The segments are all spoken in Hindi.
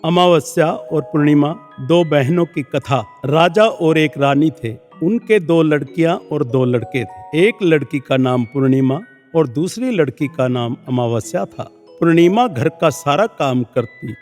अमावस्या और पूर्णिमा, दो बहनों की कथा। राजा और एक रानी थे। उनके दो लड़कियां और दो लड़के थे। एक लड़की का नाम पूर्णिमा और दूसरी लड़की का नाम अमावस्या था। पूर्णिमा घर का सारा काम करती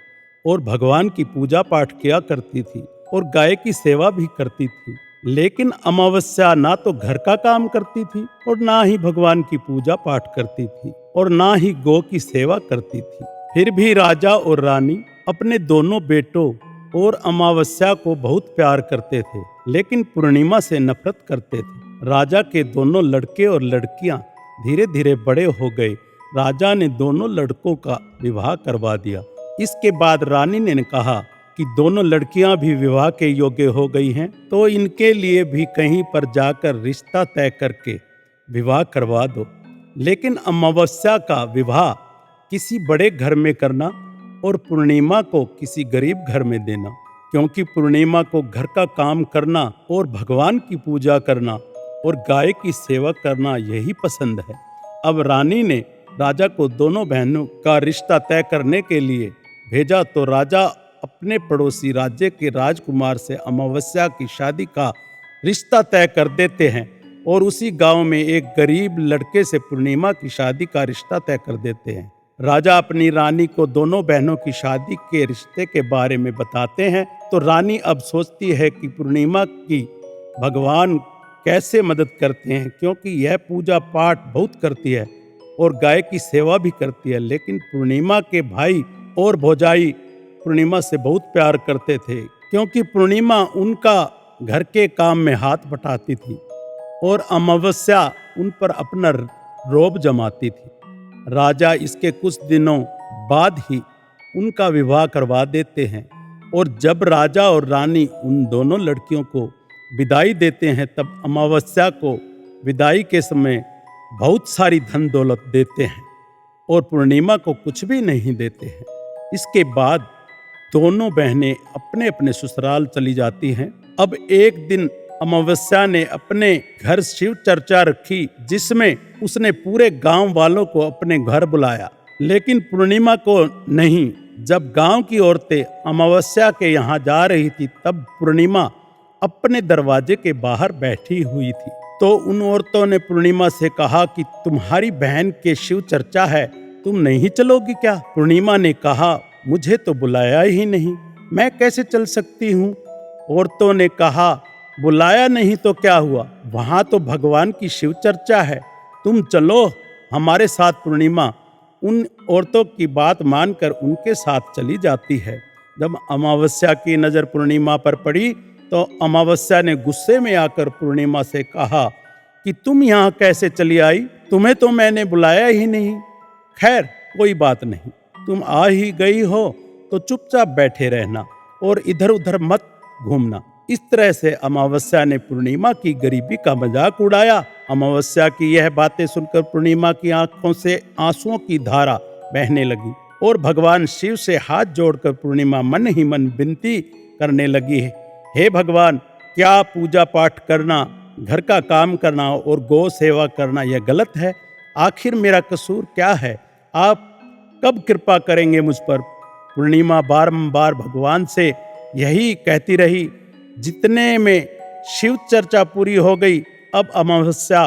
और भगवान की पूजा पाठ किया करती थी और गाय की सेवा भी करती थी। लेकिन अमावस्या ना तो घर का काम करती थी और ना ही भगवान की पूजा पाठ करती थी और ना ही गौ की सेवा करती थी। फिर भी राजा और रानी अपने दोनों बेटों और अमावस्या को बहुत प्यार करते थे, लेकिन पूर्णिमा से नफरत करते थे। राजा के दोनों लड़के और लड़कियां धीरे धीरे बड़े हो गए। राजा ने दोनों लड़कों का विवाह करवा दिया। इसके बाद रानी ने कहा कि दोनों लड़कियां भी विवाह के योग्य हो गई हैं, तो इनके लिए भी कहीं पर जाकर रिश्ता तय करके विवाह करवा दो। लेकिन अमावस्या का विवाह किसी बड़े घर में करना और पूर्णिमा को किसी गरीब घर में देना, क्योंकि पूर्णिमा को घर का काम करना और भगवान की पूजा करना और गाय की सेवा करना यही पसंद है। अब रानी ने राजा को दोनों बहनों का रिश्ता तय करने के लिए भेजा, तो राजा अपने पड़ोसी राज्य के राजकुमार से अमावस्या की शादी का रिश्ता तय कर देते हैं और उसी गांव में एक गरीब लड़के से पूर्णिमा की शादी का रिश्ता तय कर देते हैं। राजा अपनी रानी को दोनों बहनों की शादी के रिश्ते के बारे में बताते हैं, तो रानी अब सोचती है कि पूर्णिमा की भगवान कैसे मदद करते हैं, क्योंकि यह पूजा पाठ बहुत करती है और गाय की सेवा भी करती है। लेकिन पूर्णिमा के भाई और भौजाई पूर्णिमा से बहुत प्यार करते थे, क्योंकि पूर्णिमा उनका घर के काम में हाथ बटाती थी और अमावस्या उन पर अपना रौब जमाती थी। राजा इसके कुछ दिनों बाद ही उनका विवाह करवा देते हैं और जब राजा और रानी उन दोनों लड़कियों को विदाई देते हैं, तब अमावस्या को विदाई के समय बहुत सारी धन दौलत देते हैं और पूर्णिमा को कुछ भी नहीं देते हैं। इसके बाद दोनों बहनें अपने अपने ससुराल चली जाती हैं। अब एक दिन अमावस्या ने अपने घर शिव चर्चा रखी, जिसमें उसने पूरे गांव वालों को अपने घर बुलाया, लेकिन पूर्णिमा को नहीं। जब गांव की औरतें अमावस्या के यहाँ जा रही थी, तब पूर्णिमा अपने दरवाजे के बाहर बैठी हुई थी। तो उन औरतों ने पूर्णिमा से कहा कि तुम्हारी बहन के शिव चर्चा है, तुम नहीं चलोगी क्या? पूर्णिमा ने कहा, मुझे तो बुलाया ही नहीं, मैं कैसे चल सकती हूँ? औरतों ने कहा, बुलाया नहीं तो क्या हुआ, वहां तो भगवान की शिव चर्चा है, तुम चलो हमारे साथ। पूर्णिमा उन औरतों की बात मानकर उनके साथ चली जाती है। जब अमावस्या की नजर पूर्णिमा पर पड़ी, तो अमावस्या ने गुस्से में आकर पूर्णिमा से कहा कि तुम यहाँ कैसे चली आई, तुम्हें तो मैंने बुलाया ही नहीं। खैर कोई बात नहीं, तुम आ ही गई हो तो चुपचाप बैठे रहना और इधर उधर मत घूमना। इस तरह से अमावस्या ने पूर्णिमा की गरीबी का मजाक उड़ाया। अमावस्या की यह बातें सुनकर पूर्णिमा की आंखों से आंसुओं की धारा बहने लगी और भगवान शिव से हाथ जोड़कर पूर्णिमा मन ही मन विनती करने लगी, हे भगवान, क्या पूजा पाठ करना, घर का काम करना और गौ सेवा करना यह गलत है? आखिर मेरा कसूर क्या है? आप कब कृपा करेंगे मुझ पर? पूर्णिमा बारंबार भगवान से यही कहती रही। जितने में शिव चर्चा पूरी हो गई, अब अमावस्या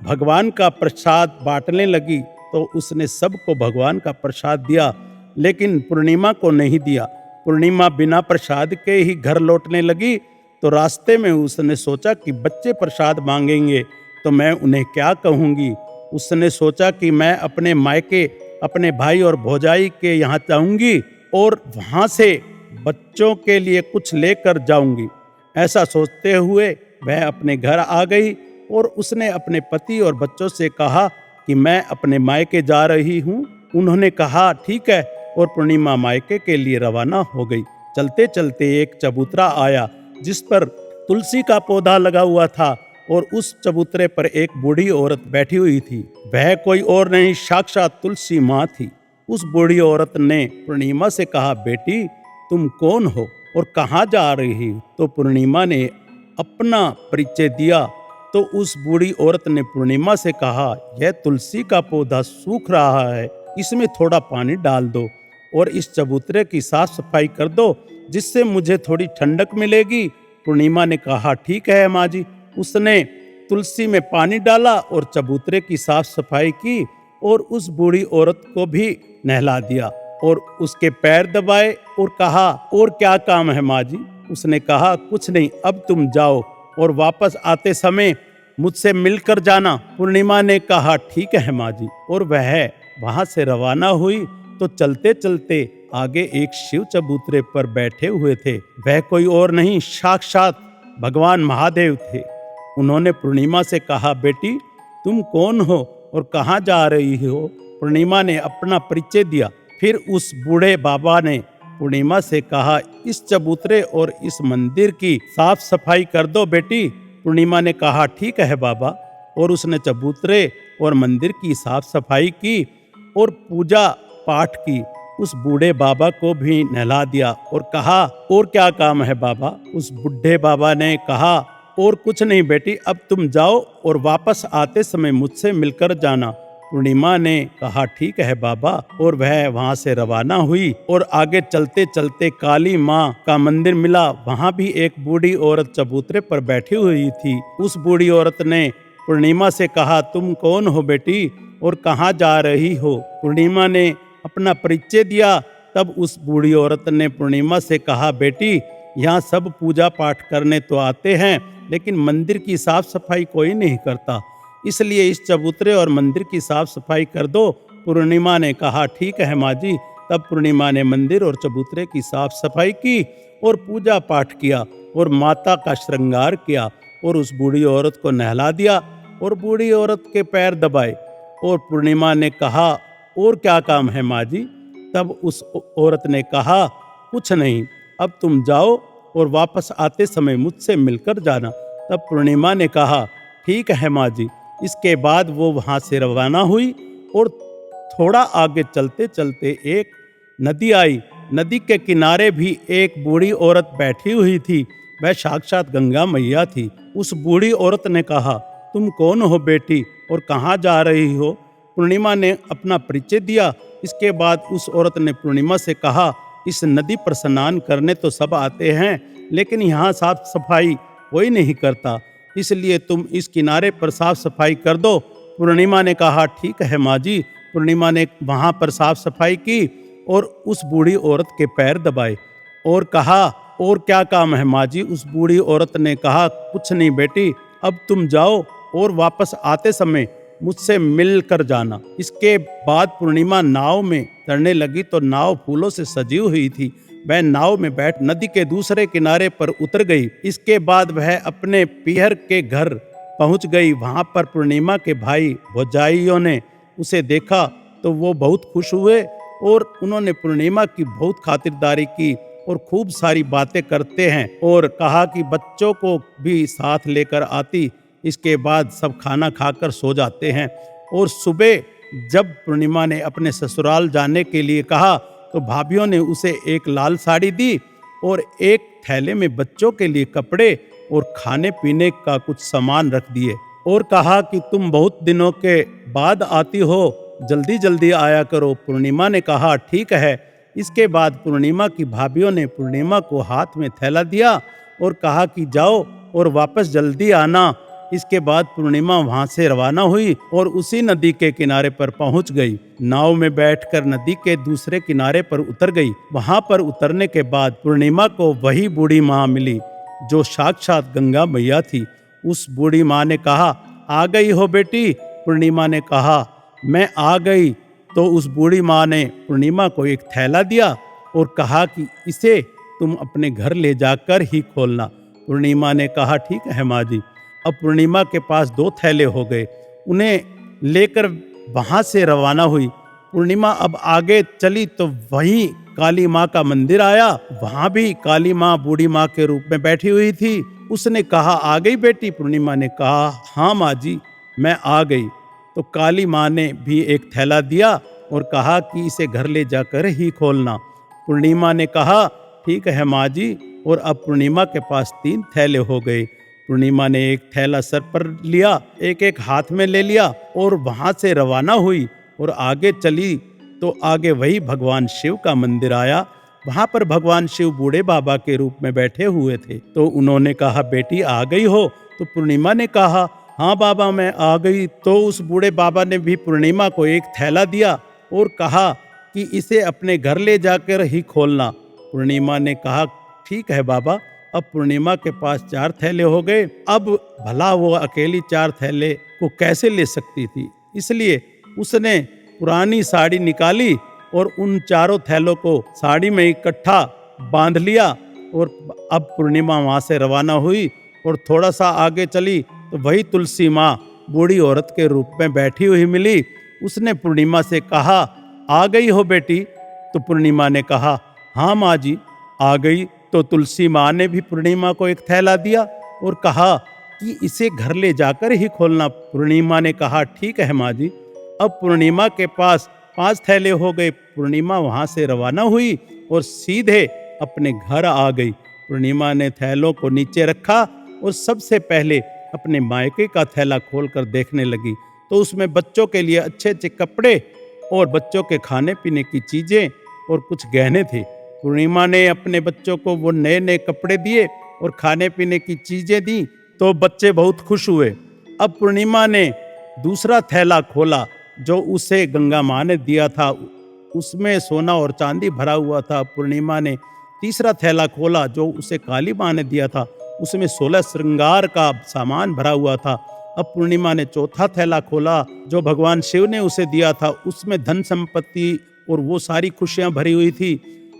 भगवान का प्रसाद बांटने लगी, तो उसने सबको भगवान का प्रसाद दिया, लेकिन पूर्णिमा को नहीं दिया। पूर्णिमा बिना प्रसाद के ही घर लौटने लगी, तो रास्ते में उसने सोचा कि बच्चे प्रसाद मांगेंगे तो मैं उन्हें क्या कहूँगी। उसने सोचा कि मैं अपने मायके अपने भाई और भौजाई के यहाँ जाऊँगी और वहाँ से बच्चों के लिए कुछ लेकर जाऊँगी। ऐसा सोचते हुए वह अपने घर आ गई और उसने अपने पति और बच्चों से कहा कि मैं अपने मायके जा रही हूँ। उन्होंने कहा ठीक है, और पूर्णिमा मायके के लिए रवाना हो गई। चलते चलते एक चबूतरा आया, जिस पर तुलसी का पौधा लगा हुआ था और उस चबूतरे पर एक बूढ़ी औरत बैठी हुई थी। वह कोई और नहीं, साक्षात तुलसी माँ थी। उस बूढ़ी औरत ने पूर्णिमा से कहा, बेटी तुम कौन हो और कहाँ जा रही? तो पूर्णिमा ने अपना परिचय दिया। तो उस बूढ़ी औरत ने पूर्णिमा से कहा, यह तुलसी का पौधा सूख रहा है, इसमें थोड़ा पानी डाल दो और इस चबूतरे की साफ सफाई कर दो, जिससे मुझे थोड़ी ठंडक मिलेगी। पूर्णिमा ने कहा, ठीक है माँ जी। उसने तुलसी में पानी डाला और चबूतरे की साफ सफाई की और उस बूढ़ी औरत को भी नहला दिया और उसके पैर दबाए और कहा, और क्या काम है माँ जी? उसने कहा, कुछ नहीं, अब तुम जाओ और वापस आते समय मुझसे मिलकर जाना। पूर्णिमा ने कहा, ठीक है माँ जी। और वह वहां से रवाना हुई तो चलते चलते आगे एक शिव चबूतरे पर बैठे हुए थे। वह कोई और नहीं, साक्षात भगवान महादेव थे। उन्होंने पूर्णिमा से कहा, बेटी तुम कौन हो और कहाँ जा रही हो? पूर्णिमा ने अपना परिचय दिया। फिर उस बूढ़े बाबा ने पूर्णिमा से कहा, इस चबूतरे और इस मंदिर की साफ सफाई कर दो बेटी। पूर्णिमा ने कहा, ठीक है बाबा। और उसने चबूतरे और मंदिर की साफ सफाई की और पूजा पाठ की। उस बूढ़े बाबा को भी नहला दिया और कहा, और क्या काम है बाबा? उस बूढ़े बाबा ने कहा, और कुछ नहीं बेटी, अब तुम जाओ और वापस आते समय मुझसे मिलकर जाना। पूर्णिमा ने कहा, ठीक है बाबा। और वह वहां से रवाना हुई और आगे चलते चलते काली माँ का मंदिर मिला। वहां भी एक बूढ़ी औरत चबूतरे पर बैठी हुई थी। उस बूढ़ी औरत ने पूर्णिमा से कहा, तुम कौन हो बेटी और कहाँ जा रही हो? पूर्णिमा ने अपना परिचय दिया। तब उस बूढ़ी औरत ने पूर्णिमा से कहा, बेटी यहाँ सब पूजा पाठ करने तो आते हैं, लेकिन मंदिर की साफ सफाई कोई नहीं करता, इसलिए इस चबूतरे और मंदिर की साफ सफाई कर दो। पूर्णिमा ने कहा, ठीक है माँ जी। तब पूर्णिमा ने मंदिर और चबूतरे की साफ सफाई की और पूजा पाठ किया और माता का श्रृंगार किया और उस बूढ़ी औरत को नहला दिया और बूढ़ी औरत के पैर दबाए। और पूर्णिमा ने कहा, और क्या काम है माँ जी? तब उस औरत ने कहा, कुछ नहीं, अब तुम जाओ और वापस आते समय मुझसे मिलकर जाना। तब पूर्णिमा ने कहा, ठीक है माँ जी। इसके बाद वो वहां से रवाना हुई और थोड़ा आगे चलते चलते एक नदी आई। नदी के किनारे भी एक बूढ़ी औरत बैठी हुई थी। वह साक्षात गंगा मैया थी। उस बूढ़ी औरत ने कहा, तुम कौन हो बेटी और कहाँ जा रही हो? पूर्णिमा ने अपना परिचय दिया। इसके बाद उस औरत ने पूर्णिमा से कहा, इस नदी पर स्नान करने तो सब आते हैं, लेकिन यहाँ साफ सफाई कोई नहीं करता, इसलिए तुम इस किनारे पर साफ सफाई कर दो। पूर्णिमा ने कहा, ठीक है माँ जी। पूर्णिमा ने वहां पर साफ सफाई की और उस बूढ़ी औरत के पैर दबाए और कहा, और क्या काम है माँ जी? उस बूढ़ी औरत ने कहा, कुछ नहीं बेटी, अब तुम जाओ और वापस आते समय मुझसे मिल कर जाना। इसके बाद पूर्णिमा नाव में तैरने लगी तो नाव फूलों से सजी हुई थी। वह नाव में बैठ नदी के दूसरे किनारे पर उतर गई। इसके बाद वह अपने पीहर के घर पहुंच गई। वहां पर पूर्णिमा के भाई भौजाइयों ने उसे देखा तो वो बहुत खुश हुए और उन्होंने पूर्णिमा की बहुत खातिरदारी की और खूब सारी बातें करते हैं और कहा कि बच्चों को भी साथ लेकर आती। इसके बाद सब खाना खाकर सो जाते हैं और सुबह जब पूर्णिमा ने अपने ससुराल जाने के लिए कहा तो भाभीियों ने उसे एक लाल साड़ी दी और एक थैले में बच्चों के लिए कपड़े और खाने पीने का कुछ सामान रख दिए और कहा कि तुम बहुत दिनों के बाद आती हो, जल्दी जल्दी आया करो। पूर्णिमा ने कहा, ठीक है। इसके बाद पूर्णिमा की भाभीियों ने पूर्णिमा को हाथ में थैला दिया और कहा कि जाओ और वापस जल्दी आना। इसके बाद पूर्णिमा वहां से रवाना हुई और उसी नदी के किनारे पर पहुंच गई। नाव में बैठकर नदी के दूसरे किनारे पर उतर गई। वहां पर उतरने के बाद पूर्णिमा को वही बूढ़ी माँ मिली जो साक्षात गंगा मैया थी। उस बूढ़ी माँ ने कहा, आ गई हो बेटी? पूर्णिमा ने कहा, मैं आ गई। तो उस बूढ़ी माँ ने पूर्णिमा को एक थैला दिया और कहा कि इसे तुम अपने घर ले जाकर ही खोलना। पूर्णिमा ने कहा, ठीक है माँ जी। अब पूर्णिमा के पास 2 थैले हो गए। उन्हें लेकर वहां से रवाना हुई। पूर्णिमा अब आगे चली तो वहीं काली माँ का मंदिर आया। वहां भी काली माँ बूढ़ी माँ के रूप में बैठी हुई थी। उसने कहा, आ गई बेटी? पूर्णिमा ने कहा, हाँ माँ जी, मैं आ गई। तो काली माँ ने भी एक थैला दिया और कहा कि इसे घर ले जाकर ही खोलना। पूर्णिमा ने कहा, ठीक है माँ जी। और अब पूर्णिमा के पास 3 थैले हो गए। पूर्णिमा ने एक थैला सर पर लिया, एक एक हाथ में ले लिया और वहां से रवाना हुई और आगे चली तो आगे वही भगवान शिव का मंदिर आया। वहां पर भगवान शिव बूढ़े बाबा के रूप में बैठे हुए थे। तो उन्होंने कहा, बेटी आ गई हो? तो पूर्णिमा ने कहा, हाँ बाबा मैं आ गई। तो उस बूढ़े बाबा ने भी पूर्णिमा को एक थैला दिया और कहा कि इसे अपने घर ले जाकर ही खोलना। पूर्णिमा ने कहा, ठीक है बाबा। अब पूर्णिमा के पास 4 थैले हो गए। अब भला वो अकेली 4 थैले को कैसे ले सकती थी, इसलिए उसने पुरानी साड़ी निकाली और उन चारों थैलों को साड़ी में इकट्ठा बांध लिया। और अब पूर्णिमा वहां से रवाना हुई और थोड़ा सा आगे चली तो वही तुलसी माँ बूढ़ी औरत के रूप में बैठी हुई मिली। उसने पूर्णिमा से कहा, आ गई हो बेटी? तो पूर्णिमा ने कहा, हाँ माँ जी आ गई। तो तुलसी माँ ने भी पूर्णिमा को एक थैला दिया और कहा कि इसे घर ले जाकर ही खोलना। पूर्णिमा ने कहा, ठीक है माँ जी। अब पूर्णिमा के पास 5 थैले हो गए। पूर्णिमा वहां से रवाना हुई और सीधे अपने घर आ गई। पूर्णिमा ने थैलों को नीचे रखा और सबसे पहले अपने मायके का थैला खोलकर देखने लगी। तो उसमें बच्चों के लिए अच्छे अच्छे कपड़े और बच्चों के खाने पीने की चीजें और कुछ गहने थे। पूर्णिमा ने अपने बच्चों को वो नए नए कपड़े दिए और खाने पीने की चीजें दी, तो बच्चे बहुत खुश हुए। अब पूर्णिमा ने दूसरा थैला खोला जो उसे गंगा माँ ने दिया था, उसमें सोना और चांदी भरा हुआ था। पूर्णिमा ने तीसरा थैला खोला जो उसे काली माँ ने दिया था, उसमें 16 श्रृंगार का सामान भरा हुआ था। अब पूर्णिमा ने चौथा थैला खोला जो भगवान शिव ने उसे दिया था, उसमें धन संपत्ति और वो सारी खुशियां भरी हुई थी।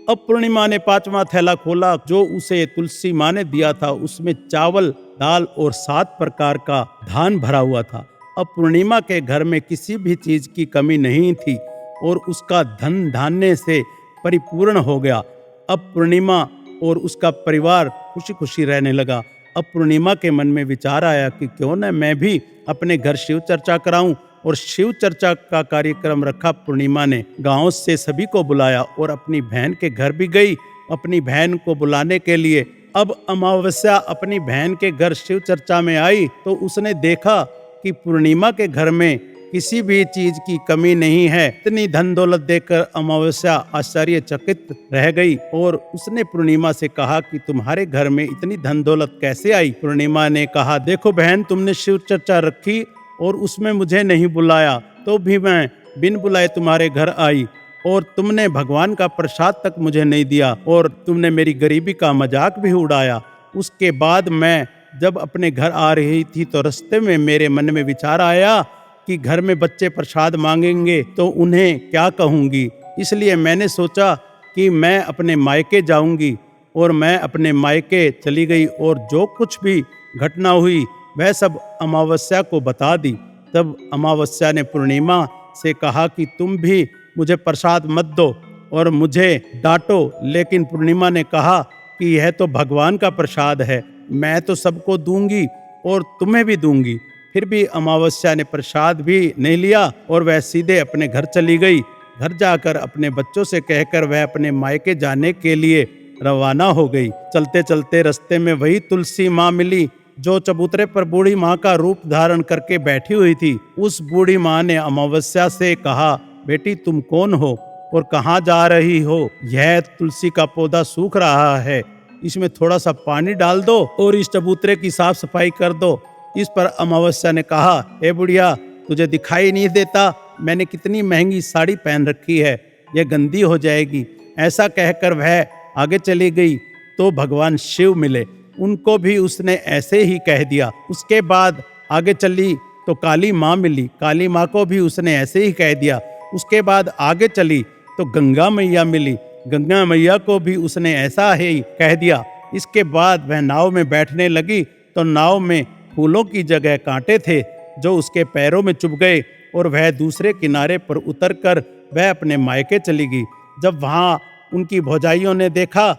अब पूर्णिमा ने 5वां थैला खोला जो उसे तुलसी माँ ने दिया था, उसमें चावल दाल और 7 प्रकार का धान भरा हुआ था। अब पूर्णिमा के घर में किसी भी चीज की कमी नहीं थी और उसका धन धान्य से परिपूर्ण हो गया। अब पूर्णिमा और उसका परिवार खुशी खुशी रहने लगा। अब पूर्णिमा के मन में विचार आया कि क्यों न मैं भी अपने घर शिव चर्चा कराऊं, और शिव चर्चा का कार्यक्रम रखा। पूर्णिमा ने गांव से सभी को बुलाया और अपनी बहन के घर भी गई अपनी बहन को बुलाने के लिए। अब अमावस्या अपनी बहन के घर शिव चर्चा में आई तो उसने देखा कि पूर्णिमा के घर में किसी भी चीज की कमी नहीं है। इतनी धन दौलत देखकर अमावस्या आश्चर्यचकित रह गई और उसने पूर्णिमा से कहा कि तुम्हारे घर में इतनी धन दौलत कैसे आई? पूर्णिमा ने कहा, देखो बहन, तुमने शिव चर्चा रखी और उसमें मुझे नहीं बुलाया, तो भी मैं बिन बुलाए तुम्हारे घर आई, और तुमने भगवान का प्रसाद तक मुझे नहीं दिया और तुमने मेरी गरीबी का मजाक भी उड़ाया। उसके बाद मैं जब अपने घर आ रही थी तो रास्ते में मेरे मन में विचार आया कि घर में बच्चे प्रसाद मांगेंगे तो उन्हें क्या कहूँगी, इसलिए मैंने सोचा कि मैं अपने मायके जाऊंगी। और मैं अपने मायके चली गई और जो कुछ भी घटना हुई वह सब अमावस्या को बता दी। तब अमावस्या ने पूर्णिमा से कहा कि तुम भी मुझे प्रसाद मत दो और मुझे डांटो, लेकिन पूर्णिमा ने कहा कि यह तो भगवान का प्रसाद है, मैं तो सबको दूंगी और तुम्हें भी दूंगी। फिर भी अमावस्या ने प्रसाद भी नहीं लिया और वह सीधे अपने घर चली गई। घर जाकर अपने बच्चों से कहकर वह अपने मायके जाने के लिए रवाना हो गई। चलते चलते रास्ते में वही तुलसी माँ मिली जो चबूतरे पर बूढ़ी माँ का रूप धारण करके बैठी हुई थी। उस बूढ़ी माँ ने अमावस्या से कहा, बेटी तुम कौन हो और कहाँ जा रही हो? यह तुलसी का पौधा सूख रहा है, इसमें थोड़ा सा पानी डाल दो और इस चबूतरे की साफ सफाई कर दो। इस पर अमावस्या ने कहा, हे बुढ़िया, तुझे दिखाई नहीं देता मैंने कितनी महंगी साड़ी पहन रखी है, यह गंदी हो जाएगी। ऐसा कहकर वह आगे चली गई तो भगवान शिव मिले, उनको भी उसने ऐसे ही कह दिया। उसके बाद आगे चली तो काली माँ मिली, काली माँ को भी उसने ऐसे ही कह दिया। उसके बाद आगे चली तो गंगा मैया मिली, गंगा मैया को भी उसने ऐसा ही कह दिया। इसके बाद वह नाव में बैठने लगी तो नाव में फूलों की जगह कांटे थे जो उसके पैरों में चुभ गए और वह दूसरे किनारे पर उतरकर वह अपने मायके चली गई। जब वहाँ उनकी भौजाइयों ने देखा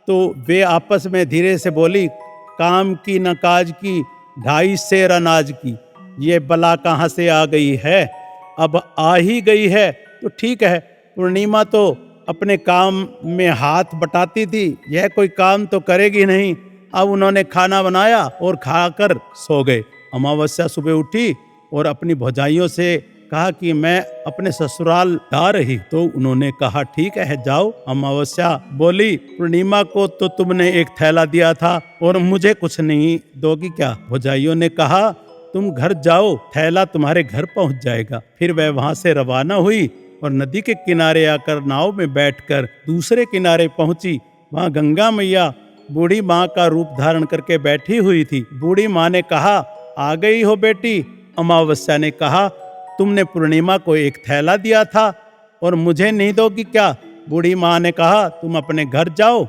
तो वे आपस में धीरे से बोली, काम की न काज की, 2.5 सेर अनाज की, ये बला कहाँ से आ गई है? अब आ ही गई है तो ठीक है। पूर्णिमा तो अपने काम में हाथ बटाती थी, यह कोई काम तो करेगी नहीं। अब उन्होंने खाना बनाया और खाकर सो गए। अमावस्या सुबह उठी और अपनी भौजाइयों से कहा कि मैं अपने ससुराल जा रही। तो उन्होंने कहा ठीक है जाओ। अमावस्या बोली पूर्णिमा को तो तुमने एक थैला दिया था और मुझे कुछ नहीं दोगी क्या? भौजाइयों ने कहा तुम घर जाओ, थैला तुम्हारे घर पहुंच जाएगा। फिर वह वहां से रवाना हुई और नदी के किनारे आकर नाव में बैठकर दूसरे किनारे पहुंची। वहां गंगा मैया बूढ़ी माँ का रूप धारण करके बैठी हुई थी। बूढ़ी माँ ने कहा आ गई हो बेटी। अमावस्या ने कहा तुमने पूर्णिमा को एक थैला दिया था और मुझे नहीं दोगी क्या? बूढ़ी माँ ने कहा तुम अपने घर जाओ,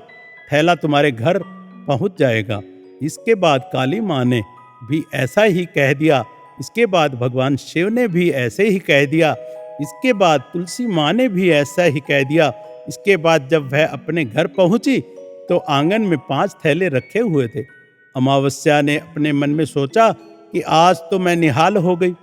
थैला तुम्हारे घर पहुंच जाएगा। इसके बाद काली माँ ने भी ऐसा ही कह दिया। इसके बाद भगवान शिव ने भी ऐसे ही कह दिया। इसके बाद तुलसी माँ ने भी ऐसा ही कह दिया। इसके बाद जब वह अपने घर पहुंची तो आंगन में 5 थैले रखे हुए थे। अमावस्या ने अपने मन में सोचा कि आज तो मैं निहाल हो गई।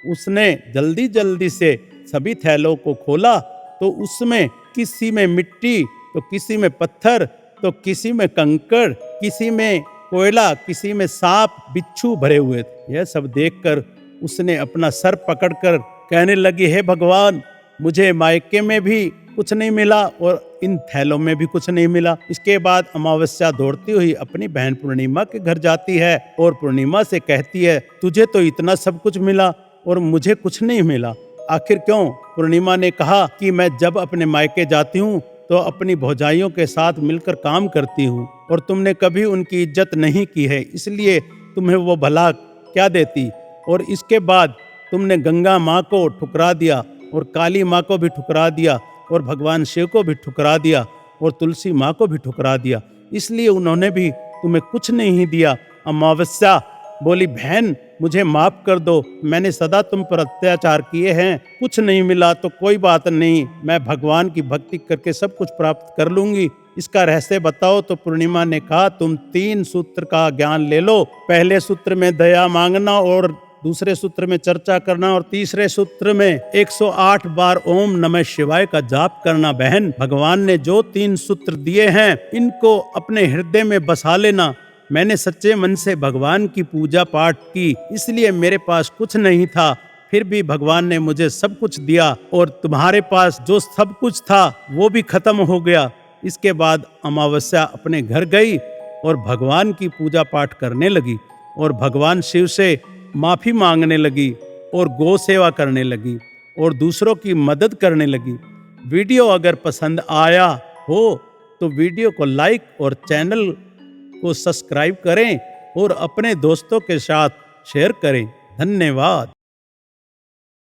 उसने जल्दी जल्दी से सभी थैलों को खोला तो उसमें किसी में मिट्टी, तो किसी में पत्थर, तो किसी में कंकड़, किसी में कोयला, किसी में सांप बिच्छू भरे हुए थे। यह सब देखकर उसने अपना सर पकड़कर कहने लगी हे भगवान, मुझे मायके में भी कुछ नहीं मिला और इन थैलों में भी कुछ नहीं मिला। इसके बाद अमावस्या दौड़ती हुई अपनी बहन पूर्णिमा के घर जाती है और पूर्णिमा से कहती है तुझे तो इतना सब कुछ मिला और मुझे कुछ नहीं मिला, आखिर क्यों? पूर्णिमा ने कहा कि मैं जब अपने मायके जाती हूँ तो अपनी भौजाइयों के साथ मिलकर काम करती हूँ और तुमने कभी उनकी इज्जत नहीं की है, इसलिए तुम्हें वो भला क्या देती। और इसके बाद तुमने गंगा माँ को ठुकरा दिया और काली माँ को भी ठुकरा दिया और भगवान शिव को भी ठुकरा दिया और तुलसी माँ को भी ठुकरा दिया, इसलिए उन्होंने भी तुम्हें कुछ नहीं दिया। अमावस्या बोली बहन मुझे माफ कर दो, मैंने सदा तुम पर अत्याचार किए हैं, कुछ नहीं मिला तो कोई बात नहीं, मैं भगवान की भक्ति करके सब कुछ प्राप्त कर लूंगी। इसका रहस्य बताओ। तो पूर्णिमा ने कहा तुम 3 सूत्र का ज्ञान ले लो। पहले सूत्र में दया मांगना और दूसरे सूत्र में चर्चा करना और तीसरे सूत्र में 108 बार ओम नमः शिवाय का जाप करना। बहन भगवान ने जो 3 सूत्र दिए हैं इनको अपने हृदय में बसा लेना। मैंने सच्चे मन से भगवान की पूजा पाठ की, इसलिए मेरे पास कुछ नहीं था, फिर भी भगवान ने मुझे सब कुछ दिया और तुम्हारे पास जो सब कुछ था वो भी खत्म हो गया। इसके बाद अमावस्या अपने घर गई और भगवान की पूजा पाठ करने लगी और भगवान शिव से माफी मांगने लगी और गौ सेवा करने लगी और दूसरों की मदद करने लगी। वीडियो अगर पसंद आया हो तो वीडियो को लाइक और चैनल को सब्सक्राइब करें और अपने दोस्तों के साथ शेयर करें। धन्यवाद।